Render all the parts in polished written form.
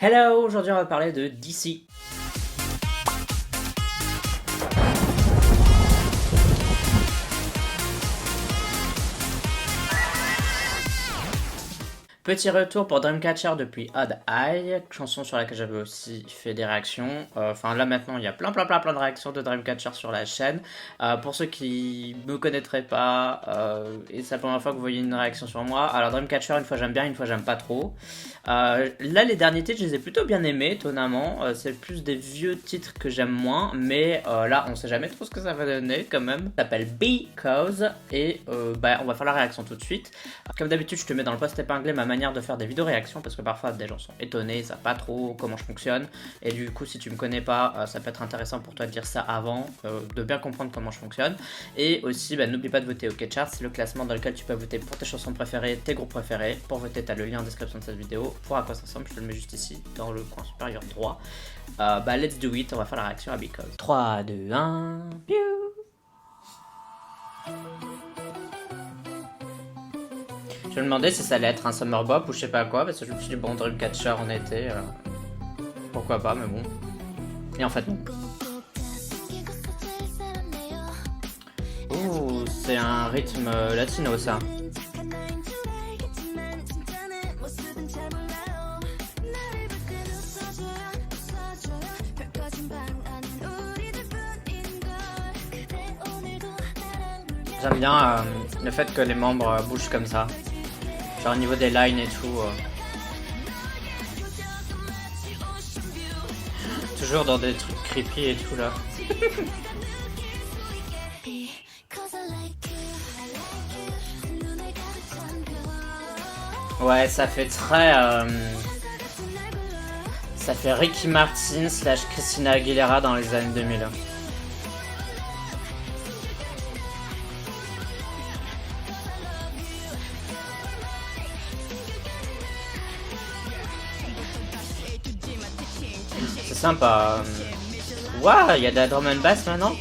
Hello, aujourd'hui on va parler de DC. Petit retour pour Dreamcatcher depuis Odd Eye, chanson sur laquelle j'avais aussi fait des réactions. Enfin là maintenant il y a plein de réactions de Dreamcatcher sur la chaîne. Pour ceux qui me connaîtraient pas, et c'est la première fois que vous voyez une réaction sur moi, alors Dreamcatcher une fois j'aime bien, une fois j'aime pas trop. Là les derniers titres je les ai plutôt bien aimés, étonnamment. C'est plus des vieux titres que j'aime moins, mais là on sait jamais trop ce que ça va donner quand même. Ça s'appelle Because et on va faire la réaction tout de suite. Comme d'habitude je te mets dans le post épinglé ma manière de faire des vidéos réactions parce que parfois des gens sont étonnés, ils savent pas trop comment je fonctionne et du coup si tu me connais pas ça peut être intéressant pour toi de dire ça avant, de bien comprendre comment je fonctionne. Et aussi n'oublie pas de voter au K-Chart, c'est le classement dans lequel tu peux voter pour tes chansons préférées, tes groupes préférés. Pour voter t'as le lien en description de cette vidéo. Pour à quoi ça ressemble, je te le mets juste ici dans le coin supérieur droit. Let's do it, on va faire la réaction à Because. 3, 2, 1, piou. Je me demandais si ça allait être un Summer Bop ou je sais pas quoi, parce que je me suis dit bon, Dreamcatcher en été, pourquoi pas, mais bon. Et en fait non. Ouh, c'est un rythme latino ça. J'aime bien le fait que les membres bougent comme ça. Genre au niveau des lines et tout. Toujours dans des trucs creepy et tout là. Ouais, ça fait très... ça fait Ricky Martin / Christina Aguilera dans les années 2000. C'est sympa. Waouh, il y a de la drum and bass maintenant.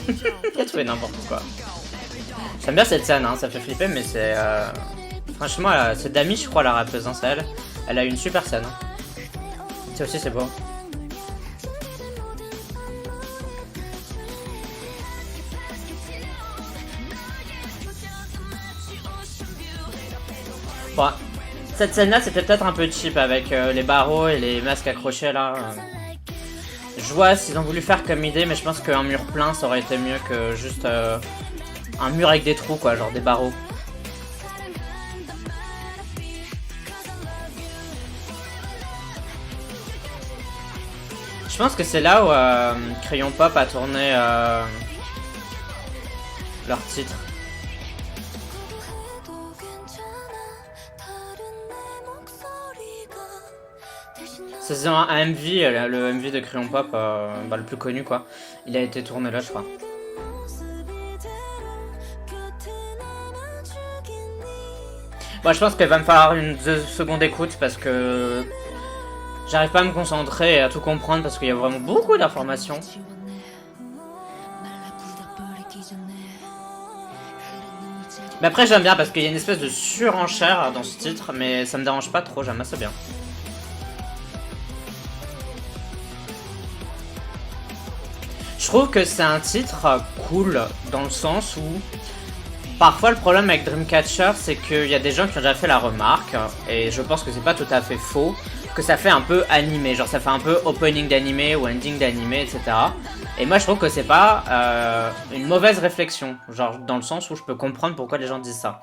Il a trouvé n'importe quoi. J'aime bien cette scène, hein, ça fait flipper, mais c'est... Franchement, c'est Dami, je crois, la rappeuse, hein, c'est elle. Elle a eu une super scène. Ça aussi, c'est beau. Bon, cette scène-là, c'était peut-être un peu cheap avec les barreaux et les masques accrochés, là. Je vois s'ils ont voulu faire comme idée, mais je pense qu'un mur plein, ça aurait été mieux que juste un mur avec des trous, quoi, genre des barreaux. Je pense que c'est là où Crayon Pop a tourné leur titre. C'est un MV, le MV de Crayon Pop, le plus connu quoi. Il a été tourné là, je crois. Bon, je pense qu'il va me falloir une seconde écoute parce que j'arrive pas à me concentrer et à tout comprendre parce qu'il y a vraiment beaucoup d'informations. Mais après j'aime bien parce qu'il y a une espèce de surenchère dans ce titre, mais ça me dérange pas trop, j'aime assez bien. Je trouve que c'est un titre cool dans le sens où parfois le problème avec Dreamcatcher c'est qu'il y a des gens qui ont déjà fait la remarque, et je pense que c'est pas tout à fait faux, que ça fait un peu animé, genre ça fait un peu opening d'animé ou ending d'animé, etc. Et moi je trouve que c'est pas une mauvaise réflexion, genre dans le sens où je peux comprendre pourquoi les gens disent ça.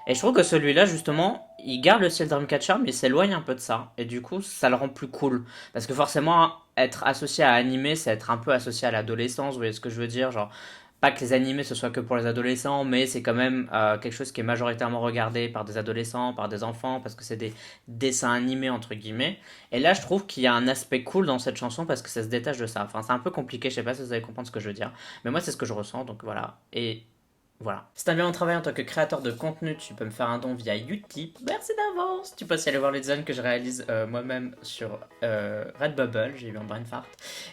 Et je trouve que celui-là, justement, il garde le style Dreamcatcher, mais il s'éloigne un peu de ça. Et du coup, ça le rend plus cool. Parce que forcément, être associé à animé, c'est être un peu associé à l'adolescence, vous voyez ce que je veux dire? Genre, pas que les animés ce soit que pour les adolescents, mais c'est quand même quelque chose qui est majoritairement regardé par des adolescents, par des enfants, parce que c'est des dessins animés, entre guillemets. Et là, je trouve qu'il y a un aspect cool dans cette chanson, parce que ça se détache de ça. Enfin, c'est un peu compliqué, je sais pas si vous allez comprendre ce que je veux dire. Mais moi, c'est ce que je ressens, donc voilà. Et Voilà. Si t'aimes bien mon travail en tant que créateur de contenu, tu peux me faire un don via Utip. Merci d'avance. Tu peux aussi aller voir les designs que je réalise moi-même sur Redbubble. J'ai eu un brain fart.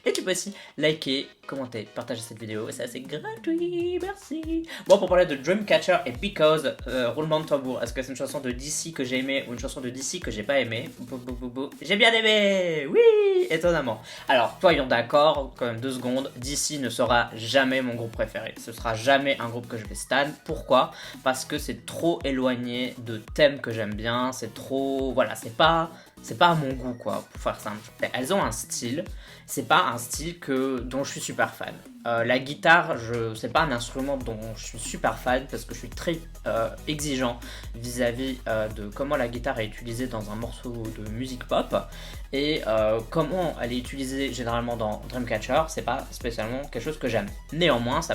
Et tu peux aussi liker, commenter, partager cette vidéo. Ça c'est gratuit. Merci. Bon, pour parler de Dreamcatcher et Because, roulement de tambour. Est-ce que c'est une chanson de DC que j'ai aimé ou une chanson de DC que j'ai pas aimé? J'ai bien aimé. Oui, étonnamment. Alors, soyons d'accord, quand même 2 secondes. DC ne sera jamais mon groupe préféré. Ce sera jamais un groupe que je vais stan. Pourquoi? Parce que c'est trop éloigné de thèmes que j'aime bien. C'est trop... Voilà, c'est pas à mon goût, quoi, pour faire simple. Elles ont un style. C'est pas un style dont je suis super fan. La guitare, c'est pas un instrument dont je suis super fan parce que je suis très exigeant vis-à-vis de comment la guitare est utilisée dans un morceau de musique pop et comment elle est utilisée généralement dans Dreamcatcher, c'est pas spécialement quelque chose que j'aime. Néanmoins, ça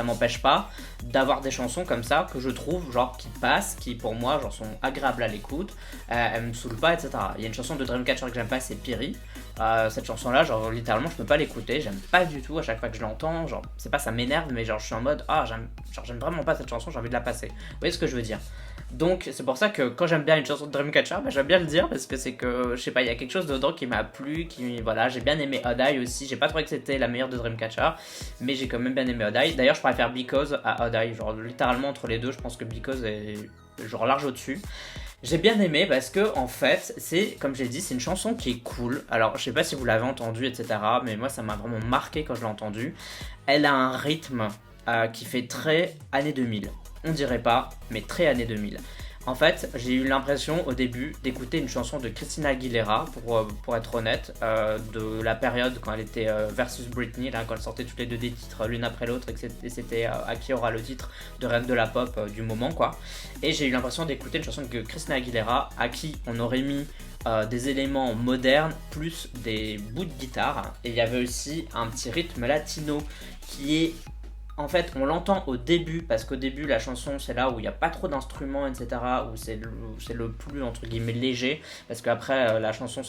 m'empêche pas d'avoir des chansons comme ça que je trouve genre qui passent, qui pour moi genre sont agréables à l'écoute, elles me saoulent pas, etc. Il y a une chanson de Dreamcatcher que j'aime pas, c'est Piri. Cette chanson là, genre littéralement je peux pas l'écouter, j'aime pas du tout à chaque fois que je l'entends, genre c'est pas ça m'énerve mais genre je suis en mode j'aime vraiment pas cette chanson, j'ai envie de la passer. Vous voyez ce que je veux dire? Donc c'est pour ça que quand j'aime bien une chanson de Dreamcatcher, j'aime bien le dire parce que c'est que je sais pas, il y a quelque chose dedans qui m'a plu, voilà, j'ai bien aimé Odd Eye aussi, j'ai pas trouvé que c'était la meilleure de Dreamcatcher, mais j'ai quand même bien aimé Odd Eye. D'ailleurs je préfère Because à Odd Eye, genre littéralement entre les deux, je pense que Because est genre large au-dessus. J'ai bien aimé parce que en fait, c'est comme j'ai dit, c'est une chanson qui est cool. Alors, je sais pas si vous l'avez entendue, etc. Mais moi, ça m'a vraiment marqué quand je l'ai entendue. Elle a un rythme qui fait très années 2000. On dirait pas, mais très années 2000. En fait, j'ai eu l'impression au début d'écouter une chanson de Christina Aguilera, pour être honnête, de la période quand elle était versus Britney, là, quand elle sortait toutes les deux des titres l'une après l'autre, et c'était à qui aura le titre de reine de la pop du moment, quoi. Et j'ai eu l'impression d'écouter une chanson de Christina Aguilera à qui on aurait mis des éléments modernes plus des bouts de guitare. Et il y avait aussi un petit rythme latino qui est... En fait, on l'entend au début, parce qu'au début, la chanson, c'est là où il n'y a pas trop d'instruments, etc., où c'est le plus, entre guillemets, léger, parce qu'après, la chanson,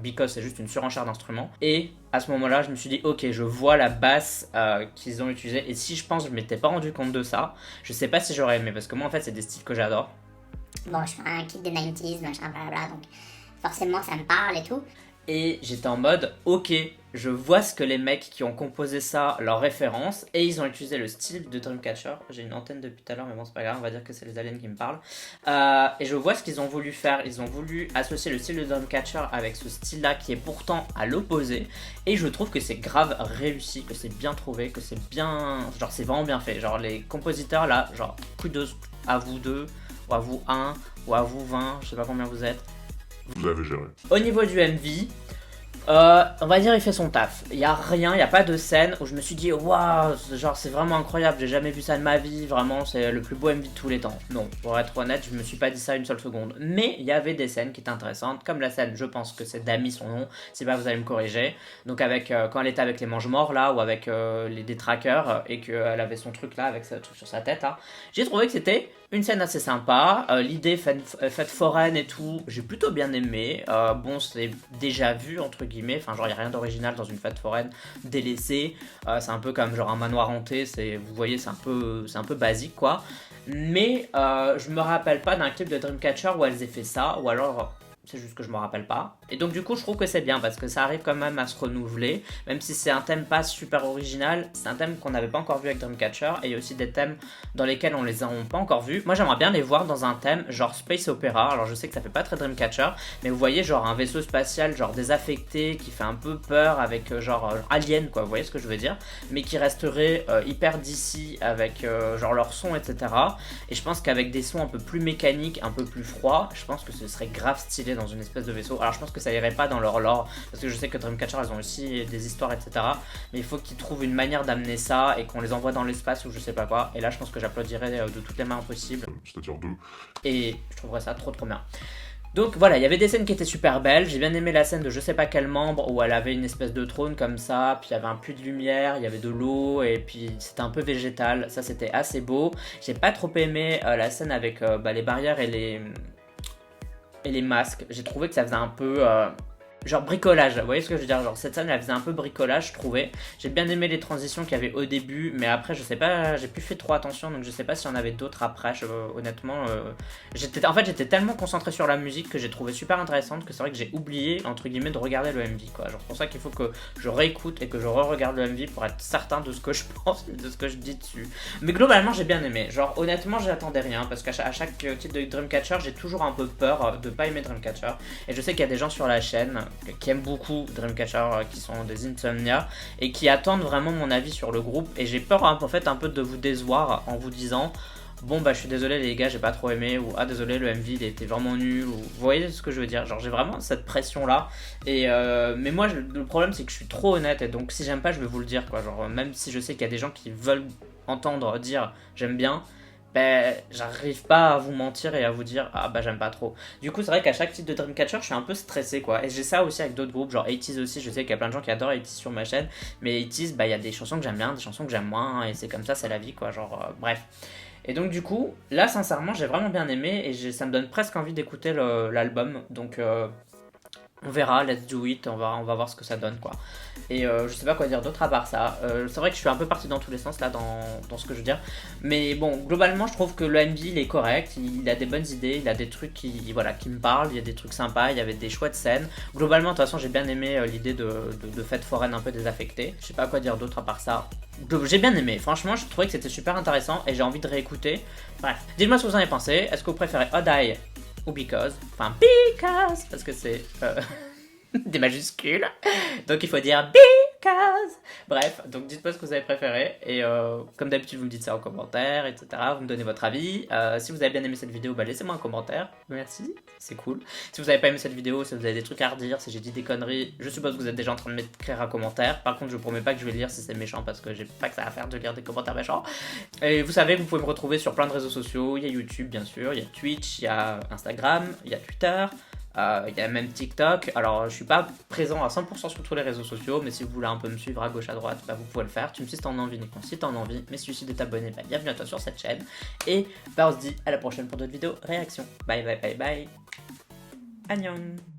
Because, c'est juste une surenchère d'instruments. Et à ce moment-là, je me suis dit, ok, je vois la basse qu'ils ont utilisée, et si je pense que je ne m'étais pas rendu compte de ça, je sais pas si j'aurais aimé, parce que moi, en fait, c'est des styles que j'adore. Bon, je fais un kit des 90s, machin, blablabla, donc forcément, ça me parle et tout. Et j'étais en mode, ok, je vois ce que les mecs qui ont composé ça, leur référence, et ils ont utilisé le style de Dreamcatcher. J'ai une antenne depuis tout à l'heure, mais bon, c'est pas grave, on va dire que c'est les aliens qui me parlent. Et je vois ce qu'ils ont voulu faire. Ils ont voulu associer le style de Dreamcatcher avec ce style-là qui est pourtant à l'opposé. Et je trouve que c'est grave réussi, que c'est bien trouvé, que c'est bien. Genre, c'est vraiment bien fait. Genre, les compositeurs là, genre, kudos à vous deux, ou à vous un, ou à vous 20, je sais pas combien vous êtes. Vous avez géré. Au niveau du MV, on va dire il fait son taf. Il n'y a rien, il n'y a pas de scène où je me suis dit waouh, genre c'est vraiment incroyable, j'ai jamais vu ça de ma vie, vraiment c'est le plus beau MV de tous les temps. Non, pour être honnête, je me suis pas dit ça une seule seconde. Mais il y avait des scènes qui étaient intéressantes, comme la scène, je pense que c'est Dami son nom, si pas vous allez me corriger. Donc avec quand elle était avec les mange-morts là, ou avec les détraqueurs, et qu'elle avait son truc là, avec ce truc sur sa tête là, j'ai trouvé que c'était une scène assez sympa, l'idée fête foraine et tout, j'ai plutôt bien aimé. Bon, c'est déjà vu entre guillemets, enfin genre il n'y a rien d'original dans une fête foraine délaissée, c'est un peu comme genre un manoir hanté, vous voyez c'est un peu basique quoi. Mais je me rappelle pas d'un clip de Dreamcatcher où elles aient fait ça, ou alors c'est juste que je me rappelle pas. Et donc du coup je trouve que c'est bien parce que ça arrive quand même à se renouveler, même si c'est un thème pas super original, c'est un thème qu'on n'avait pas encore vu avec Dreamcatcher, et il y a aussi des thèmes dans lesquels on les a pas encore vus. Moi j'aimerais bien les voir dans un thème genre Space Opera, alors je sais que ça fait pas très Dreamcatcher, mais vous voyez genre un vaisseau spatial genre désaffecté qui fait un peu peur avec genre Alien quoi, vous voyez ce que je veux dire, mais qui resterait hyper DC avec genre leur son etc. Et je pense qu'avec des sons un peu plus mécaniques, un peu plus froids, je pense que ce serait grave stylé dans une espèce de vaisseau. Alors je pense que ça irait pas dans leur lore, parce que je sais que Dreamcatcher elles ont aussi des histoires etc, mais il faut qu'ils trouvent une manière d'amener ça et qu'on les envoie dans l'espace ou je sais pas quoi, et là je pense que j'applaudirais de toutes les mains possibles, C'est-à-dire 2. et je trouverais ça trop bien. Donc voilà, il y avait des scènes qui étaient super belles. J'ai bien aimé la scène de je sais pas quel membre où elle avait une espèce de trône comme ça, puis il y avait un puits de lumière, il y avait de l'eau, et puis c'était un peu végétal. Ça c'était assez beau. J'ai pas trop aimé la scène avec les barrières et les masques. J'ai trouvé que ça faisait un peu genre bricolage, vous voyez ce que je veux dire, genre cette scène elle faisait un peu bricolage je trouvais, j'ai bien aimé les transitions qu'il y avait au début, mais après je sais pas, j'ai plus fait trop attention, donc je sais pas s'il y en avait d'autres après, honnêtement, en fait j'étais tellement concentré sur la musique que j'ai trouvé super intéressante que c'est vrai que j'ai oublié entre guillemets de regarder le MV quoi, genre pour ça qu'il faut que je réécoute et que je re-regarde le MV pour être certain de ce que je pense, de ce que je dis dessus, mais globalement j'ai bien aimé, genre honnêtement j'attendais rien, parce qu'à chaque titre de Dreamcatcher j'ai toujours un peu peur de pas aimer Dreamcatcher, et je sais qu'il y a des gens sur la chaîne qui aiment beaucoup Dreamcatcher, qui sont des insomnia et qui attendent vraiment mon avis sur le groupe, et j'ai peur en fait un peu de vous décevoir en vous disant bon bah je suis désolé les gars j'ai pas trop aimé, ou ah désolé le MV il était vraiment nul, ou vous voyez ce que je veux dire, genre j'ai vraiment cette pression là, et mais moi le problème c'est que je suis trop honnête, et donc si j'aime pas je vais vous le dire quoi, genre même si je sais qu'il y a des gens qui veulent entendre dire j'aime bien, ben, j'arrive pas à vous mentir et à vous dire ah bah j'aime pas trop. Du coup c'est vrai qu'à chaque titre de Dreamcatcher je suis un peu stressé quoi. Et j'ai ça aussi avec d'autres groupes, genre 80s aussi, je sais qu'il y a plein de gens qui adorent 80s sur ma chaîne. Mais 80s bah il y a des chansons que j'aime bien, des chansons que j'aime moins, et c'est comme ça, c'est la vie quoi, genre bref. Et donc du coup là sincèrement j'ai vraiment bien aimé, et ça me donne presque envie d'écouter l'album. Donc on verra, let's do it, on va voir ce que ça donne quoi. Et je sais pas quoi dire d'autre à part ça. C'est vrai que je suis un peu parti dans tous les sens là dans ce que je veux dire. Mais bon, globalement je trouve que le MV il est correct, il a des bonnes idées, il a des trucs qui me parlent, il y a des trucs sympas, il y avait des chouettes scènes. Globalement de toute façon j'ai bien aimé l'idée de fête foraine un peu désaffectée. Je sais pas quoi dire d'autre à part ça. J'ai bien aimé, franchement je trouvais que c'était super intéressant et j'ai envie de réécouter. Bref, dites-moi ce que vous en avez pensé. Est-ce que vous préférez Odd Eye ou Because? Enfin Because, parce que c'est des majuscules, donc il faut dire Because. Bref, donc dites-moi ce que vous avez préféré, et comme d'habitude vous me dites ça en commentaire, etc. Vous me donnez votre avis. Si vous avez bien aimé cette vidéo, bah laissez-moi un commentaire, merci, c'est cool. Si vous n'avez pas aimé cette vidéo, si vous avez des trucs à redire, si j'ai dit des conneries, je suppose que vous êtes déjà en train de m'écrire un commentaire. Par contre je vous promets pas que je vais lire si c'est méchant, parce que j'ai pas que ça à faire de lire des commentaires méchants. Et vous savez que vous pouvez me retrouver sur plein de réseaux sociaux, il y a YouTube bien sûr, il y a Twitch, il y a Instagram, il y a Twitter, il y a même TikTok. Alors je suis pas présent à 100% sur tous les réseaux sociaux, mais si vous voulez un peu me suivre à gauche à droite, bah, vous pouvez le faire. Tu me suis si t'en as envie, Nico, si t'en as envie, mais si tu décides de t'abonner, bah, bienvenue à toi sur cette chaîne. Et bah on se dit à la prochaine pour d'autres vidéos réactions. Bye bye bye bye. Annyeong.